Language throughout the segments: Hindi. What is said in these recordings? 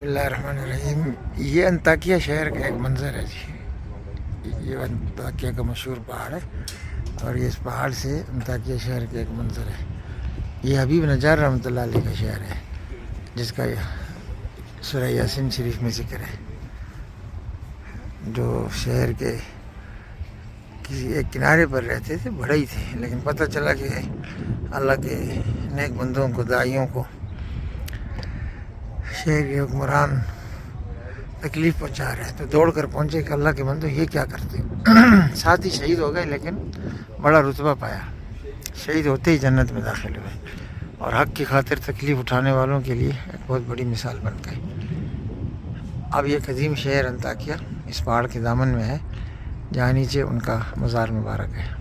बिस्मिल्लाहिर्रहमानिर्रहीम। ये अंताकिया शहर का एक मंज़र है जी। ये अंताकिया का मशहूर पहाड़ है और ये इस पहाड़ से अंताकिया शहर का एक मंज़र है। ये हबीब नज्जार रहमतुल्लाह अलैह का शहर है जिसका सूरह यासीन शरीफ में जिक्र है, जो शहर के किसी एक किनारे पर रहते थे, बड़े ही थे, लेकिन पता चला कि अल्लाह के नेक बंदों को, दाइयों को शहर के हुक्मरान तकलीफ़ पहुंचा रहे हैं, तो दौड़ कर पहुँचे कि अल्लाह के बंदो ये क्या करते हो। साथ ही शहीद हो गए, लेकिन बड़ा रुतबा पाया। शहीद होते ही जन्नत में दाखिल हुए और हक़ की खातिर तकलीफ़ उठाने वालों के लिए एक बहुत बड़ी मिसाल बन गई। अब ये कदीम शहर अंताकिया इस पहाड़ के दामन में है, जहाँ नीचे उनका मज़ार मुबारक है।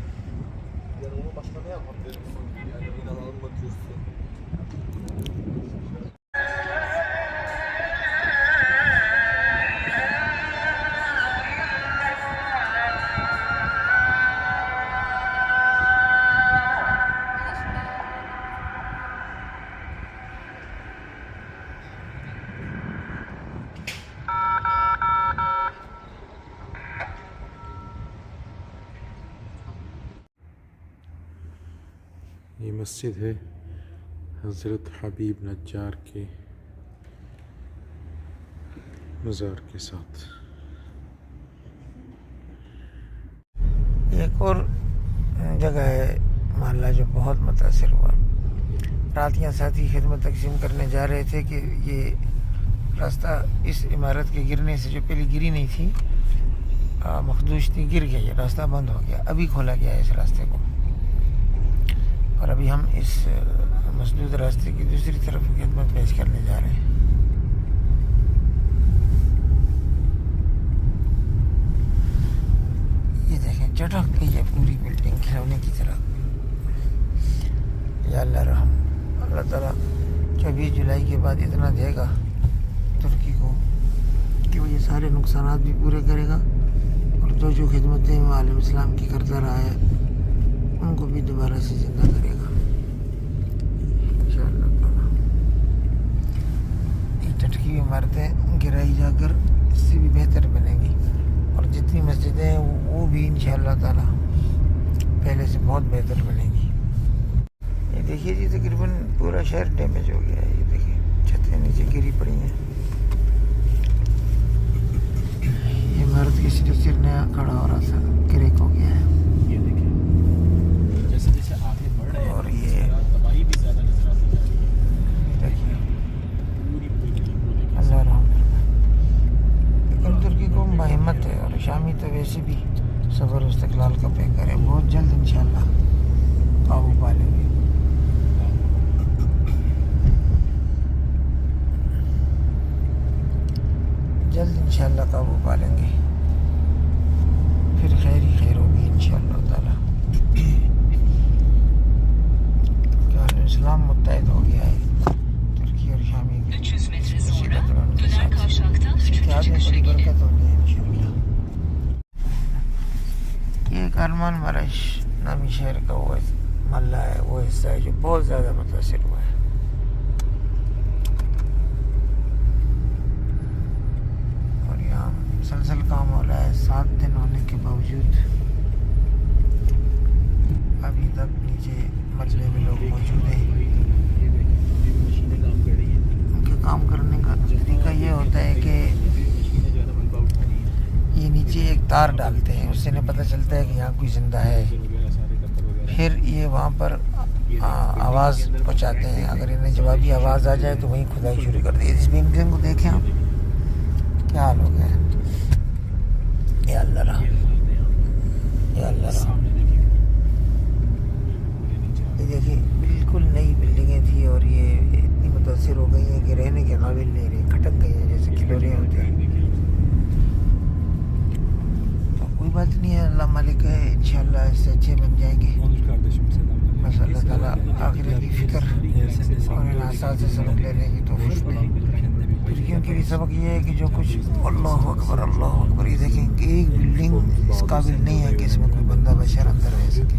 ये मस्जिद है हज़रत हबीब नज्जार के मज़ार के साथ। एक और जगह है मोहल्ला जो बहुत मुतासिर हुआ। रात यहाँ साथी खिदमत तकसीम करने जा रहे थे कि ये रास्ता इस इमारत के गिरने से, जो पहले गिरी नहीं थी, मखदूश थी, गिर गया, ये रास्ता बंद हो गया। अभी खोला गया है इस रास्ते को और अभी हम इस मसदूद रास्ते की दूसरी तरफ खिदमत पेश करने जा रहे हैं। ये देखें, चटक गई है पूरी बिल्डिंग खिलौने की तरह। या अल्लाह रहम, अल्लाह ताला 24 जुलाई के बाद इतना देगा तुर्की को कि वो ये सारे नुकसानात भी पूरे करेगा और जो खिदमतें आलम इस्लाम की करता रहा है उनको भी दोबारा से जिंदा करेगा इंशाअल्लाह ताला। ये टटकी इमारतें गिराई जाकर इससे भी बेहतर बनेंगी और जितनी मस्जिदें हैं वो भी इंशाअल्लाह ताला पहले से बहुत बेहतर बनेगी। ये देखिए जी, तकरीबन पूरा शहर डैमेज हो गया है। ये देखिए, छतें नीचे गिरी पड़ी हैं। ये इमारत की सिर नया खड़ा हो रहा था, क्रैक हो गया है। और ये देखिए, अल्लाह रहम करे। तुर्की को हिम्मत है और शामी तो वैसे भी सबर इस्तक़लाल का पैकर है। बहुत जल्द इंशाअल्लाह काबू पा लेंगे। जल्द इंशाअल्लाह काबू पा लेंगे, फिर खैर ही खैर होगी इंशाअल्लाह ताला। इस्लाम मुत्तहिद हो गया है तुर्की और शामी की बड़ी बरकत होगी इंशाअल्लाह। ये कारमान मरश नामी शहर का वो मोहल्ला है, वो हिस्सा है जो बहुत ज़्यादा मुतासिर हुआ है। और यहाँ मुसलसल काम हो रहा है 7 दिन होने के बावजूद। अभी तक नीचे मजले में लोग मौजूद हैं। उनके काम करने का तरीका ये होता है कि ये नीचे एक तार डालते हैं, उससे इन्हें पता चलता है कि यहाँ कोई ज़िंदा है। फिर ये वहाँ पर आवाज़ पहुँचाते हैं। अगर इन्हें जवाबी आवाज़ आ जाए तो वहीं खुदाई शुरू कर दी। इस बिल्डिंग को देखें आप, क्या हाल हो गया है। या अल्लाह रहा, या अल्लाह रहा। देखिए, बिल्कुल नई बिल्डिंगें थी और ये इतनी मुतासिर हो गई हैं कि रहने के काबिल नहीं रही, खटक गई हैं जैसे खिलौने होते हैं। तो कोई बात नहीं है, अल्लाह मालिक है, इंशाअल्लाह इससे अच्छे बन जाएंगे। बस अल्लाह ताला आखिरत की फिक्र और इन आसार से सबक लेने की तौफीक दे। तुर्कियों के लिए सबक ये है कि जो कुछ अल्लाह अकबर ये देखेंगे, एक बिल्डिंग इस काबिल नहीं है कि इसमें कोई बंदा बशर अंदर रह सके।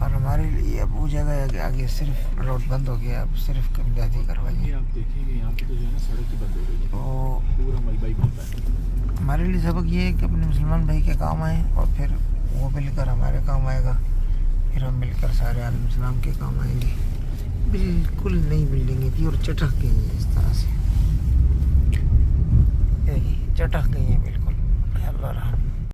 और हमारे लिए अब वो जगह है कि आगे सिर्फ रोड बंद हो गया, अब सिर्फ कमदादी करवाइए। ये आप देखेंगे यहाँ पे तो जो है ना सड़क ही बंद हो गई है, तो पूरा मलबा ही बनता है। हमारे लिए सबक ये है कि अपने मुसलमान भाई के काम आए और फिर वो मिलकर हमारे काम आएगा, फिर हम मिलकर सारे आलम इस्लाम के काम आएंगे। बिल्कुल नई बिल्डिंगें थी और चटक गई हैं इस तरह से, चटक गई हैं बिल्कुल। अल्लाह रहम।